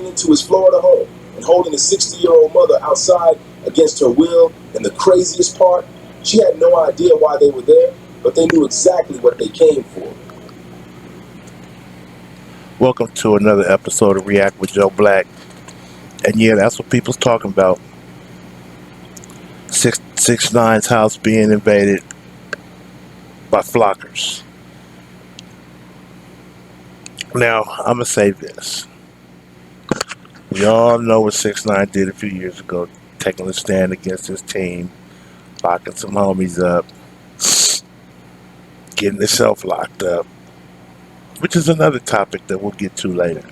into his Florida home and holding his 60-year-old mother outside against her will. And the craziest part, she had no idea why they were there, but they knew exactly what they came for. Welcome to another episode of React with Joe Blakk. And yeah, that's what people's talking about. 6ix9ine's house being invaded by flockers. Now, I'm gonna say this. We all know what 6ix9ine did a few years ago, taking a stand against his team, locking some homies up, getting himself locked up, which is another topic that we'll get to later.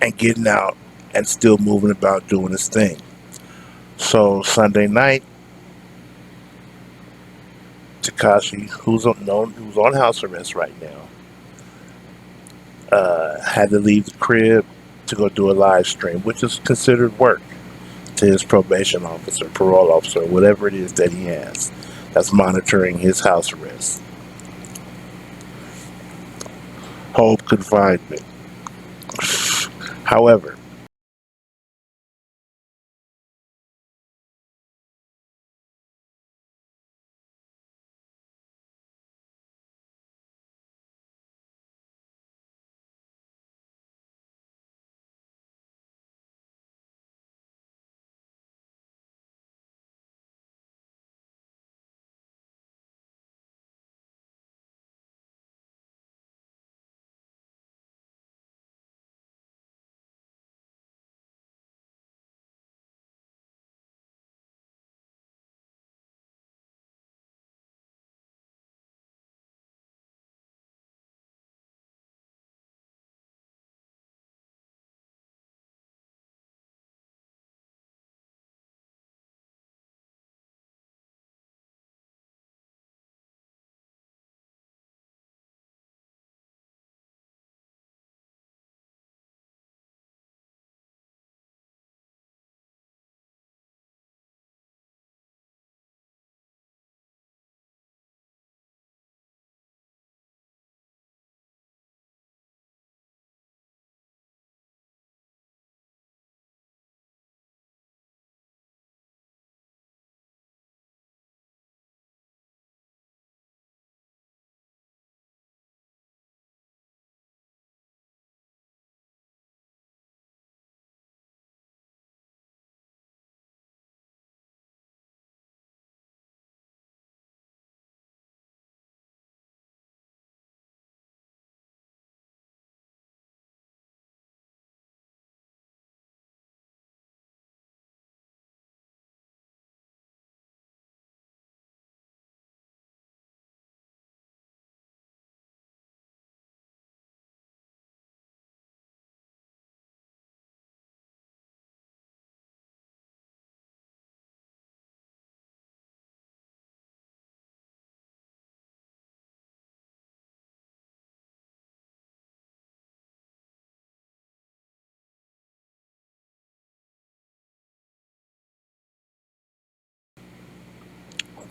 And getting out and still moving about doing his thing. So Sunday night, Tekashi, who's on house arrest right now, had to leave the crib to go do a live stream, which is considered work to his probation officer, parole officer, whatever it is that he has that's monitoring his house arrest. Home confinement. However,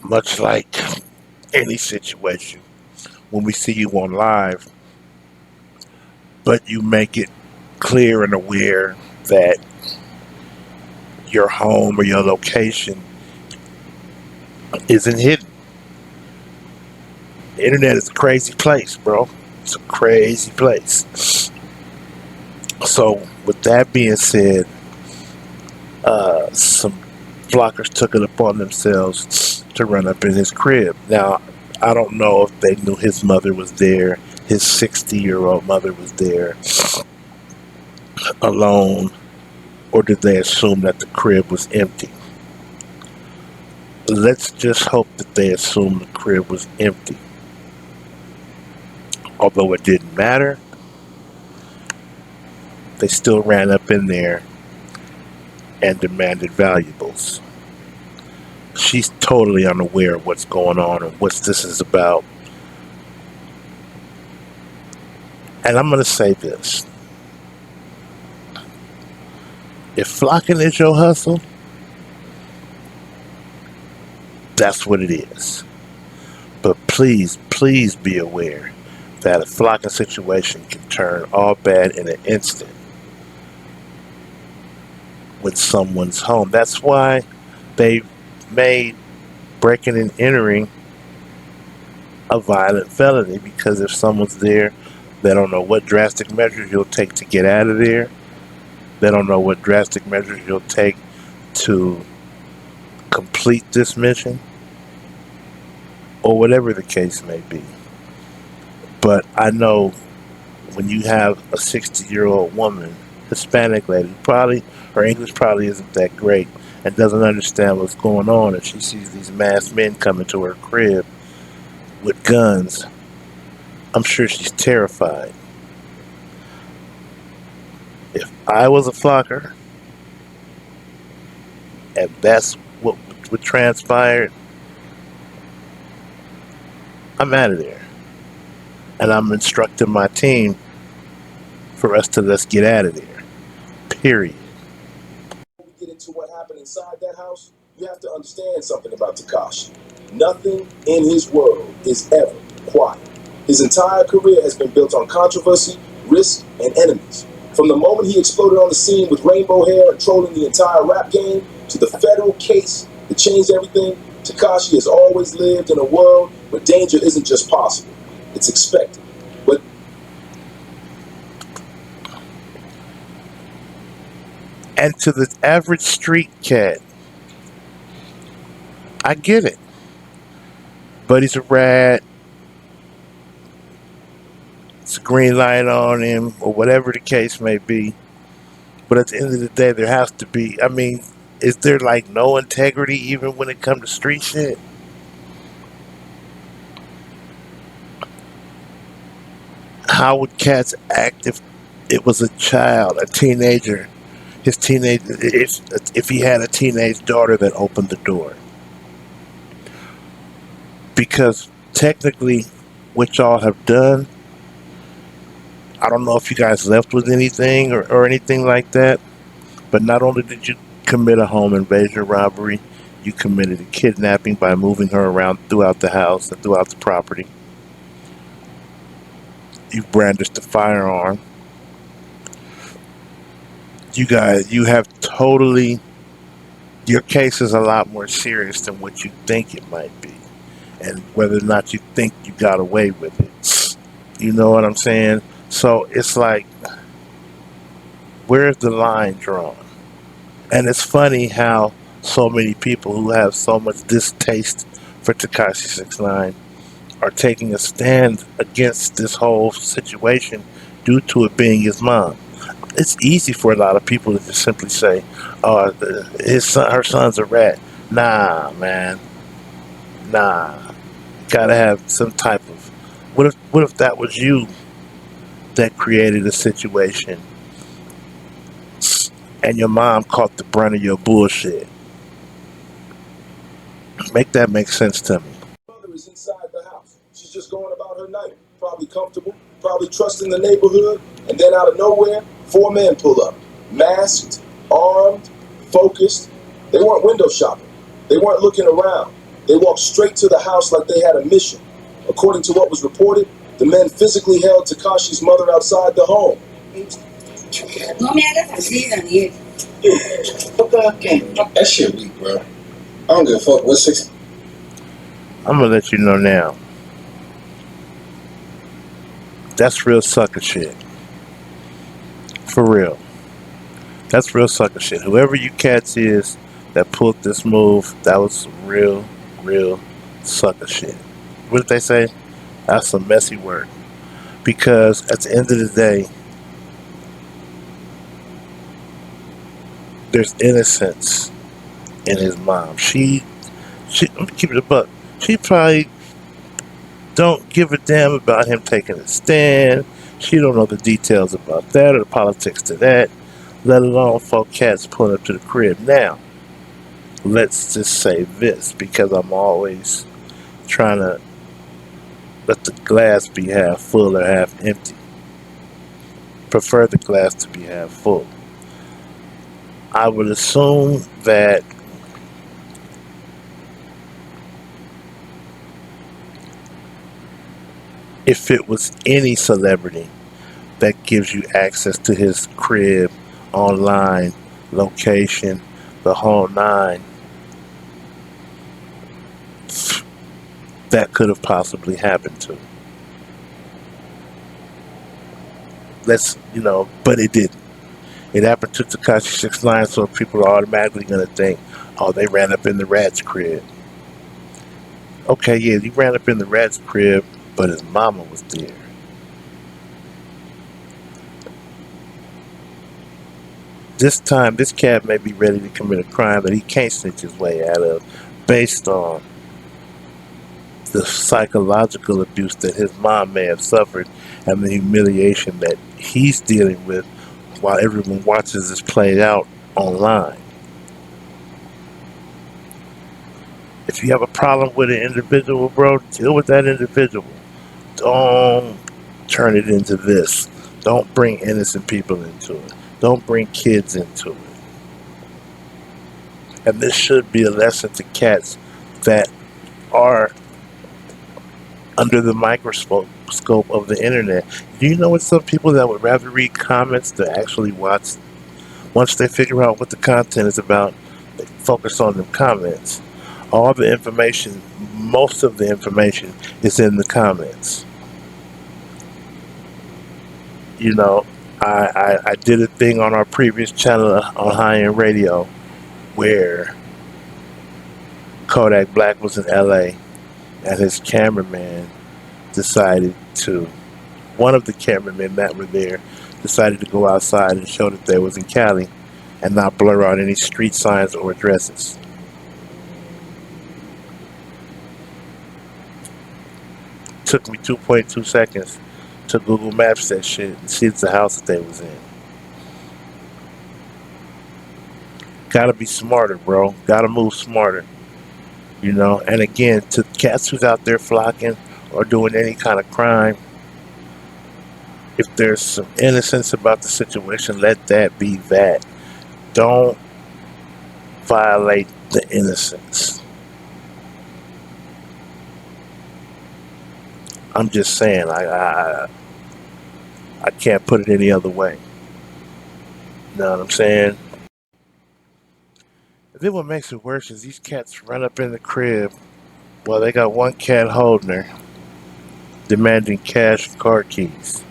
much like any situation, when we see you on live, but you make it clear and aware that your home or your location isn't hidden. The internet is a crazy place, bro. It's a crazy place. So, with that being said, some blockers took it upon themselves to run up in his crib. Now, I don't know if they knew his mother was there, his 60-year-old mother was there alone, or did they assume that the crib was empty? Let's just hope that they assumed the crib was empty. Although it didn't matter, they still ran up in there and demanded valuables. She's totally unaware of what's going on and what this is about. And I'm going to say this. If flocking is your hustle, that's what it is. But please, please be aware that a flocking situation can turn all bad in an instant with someone's home. That's why they made breaking and entering a violent felony, because if someone's there, they don't know what drastic measures you'll take to get out of there. They don't know what drastic measures you'll take to complete this mission, or whatever the case may be. But I know when you have a 60-year-old woman, Hispanic lady, probably her English probably isn't that great and doesn't understand what's going on, and she sees these masked men coming to her crib with guns, I'm sure she's terrified. If I was a flocker and that's what would transpire, I'm out of there. And I'm instructing my team for us to let's get out of there. Period. Before we get into what happened inside that house, you have to understand something about Tekashi. Nothing in his world is ever quiet. His entire career has been built on controversy, risk, and enemies. From the moment he exploded on the scene with rainbow hair and trolling the entire rap game, to the federal case that changed everything, Tekashi has always lived in a world where danger isn't just possible, it's expected. But And to the average street cat, I get it. But he's a rat, it's a green light on him, or whatever the case may be. But at the end of the day, there has to be, I mean, is there like no integrity even when it comes to street shit? How would cats act if it was a child, a teenager, his teenage, if he had a teenage daughter that opened the door? Because technically, what y'all have done, I don't know if you guys left with anything or anything like that, but not only did you commit a home invasion robbery, you committed a kidnapping by moving her around throughout the house and throughout the property. You brandished a firearm. You have totally, your case is a lot more serious than what you think it might be, and whether or not you think you got away with it. You know what I'm saying? So it's like, where's the line drawn? And it's funny how so many people who have so much distaste for Tekashi 69 are taking a stand against this whole situation due to it being his mom. It's easy for a lot of people to just simply say, "Oh, her son's a rat." Nah, man, nah. Gotta have some type of. What if that was you that created a situation and your mom caught the brunt of your bullshit? Make that make sense to me. mother is inside the house. She's just going about her night, probably comfortable, probably trusting the neighborhood, and then out of nowhere, four men pull up, masked, armed, focused. They weren't window shopping. They weren't looking around. They walked straight to the house like they had a mission. According to what was reported, the men physically held Tekashi's mother outside the home. No me hagas así, Daniel. That shit weak, bro. I don't give a fuck. What's 6? I'm gonna let you know now. That's real sucker shit. For real. That's real sucker shit. Whoever you cats is that pulled this move, that was some real sucker shit. What did they say? That's some messy work. Because at the end of the day, there's innocence in his mom. Let me keep it a buck. She probably don't give a damn about him taking a stand. She don't know the details about that or the politics to that, let alone four cats pulling up to the crib. Now, let's just say this, because I'm always trying to let the glass be half full or half empty. Prefer the glass to be half full. I would assume that if it was any celebrity that gives you access to his crib, online, location, the whole nine, that could have possibly happened to. But it didn't. It happened to Tekashi 6 9, so people are automatically gonna think, oh, they ran up in the rat's crib. Okay, yeah, he ran up in the rat's crib, but his mama was there. This time, this cat may be ready to commit a crime that he can't snitch his way out of, based on the psychological abuse that his mom may have suffered and the humiliation that he's dealing with while everyone watches this played out online. If you have a problem with an individual, bro, deal with that individual. Don't turn it into this. Don't bring innocent people into it. Don't bring kids into it. And this should be a lesson to cats that are under the microscope of the internet. Do you know what some people that would rather read comments than actually watch? Once they figure out what the content is about, they focus on the comments. All the information, most of the information is in the comments. You know, I did a thing on our previous channel on High End Radio where Kodak Black was in LA and his cameraman decided to, one of the cameramen that were there decided to go outside and show that they was in Cali and not blur out any street signs or addresses. Took me 2.2 seconds to Google Maps that shit and see it's the house that they was in. Gotta be smarter, bro. Gotta move smarter. And again, to cats who's out there flocking or doing any kind of crime, if there's some innocence about the situation, let that be that. Don't violate the innocence. I'm just saying, I can't put it any other way. You know what I'm saying? Then what makes it worse is these cats run up in the crib while they got one cat holding her, demanding cash and car keys.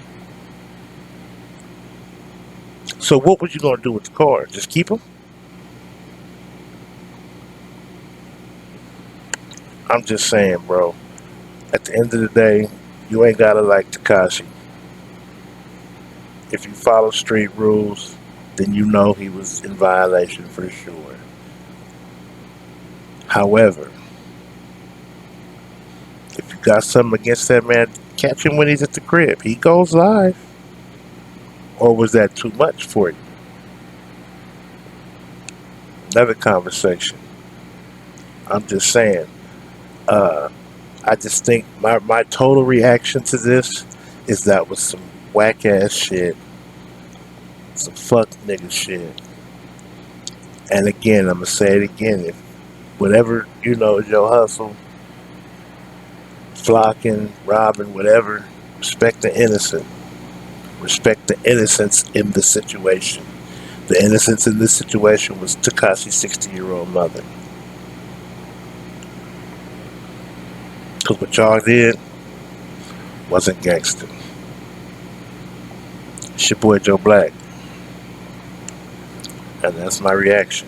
So what was you gonna do with the car? Just keep them? I'm just saying, bro. At the end of the day, you ain't gotta like Tekashi. If you follow street rules, then you know he was in violation for sure. However, if you got something against that man, catch him when he's at the crib. He goes live. Or was that too much for you? Another conversation. I'm just saying. I just think my total reaction to this is that was some whack ass shit. Some fuck nigga shit. And again, I'm gonna say it again. If whatever, is your hustle, flocking, robbing, whatever, respect the innocent. Respect the innocence in the situation. The innocence in this situation was Tekashi's 60-year-old mother. Because what y'all did wasn't gangster. It's your boy Joe Blakk. And that's my reaction.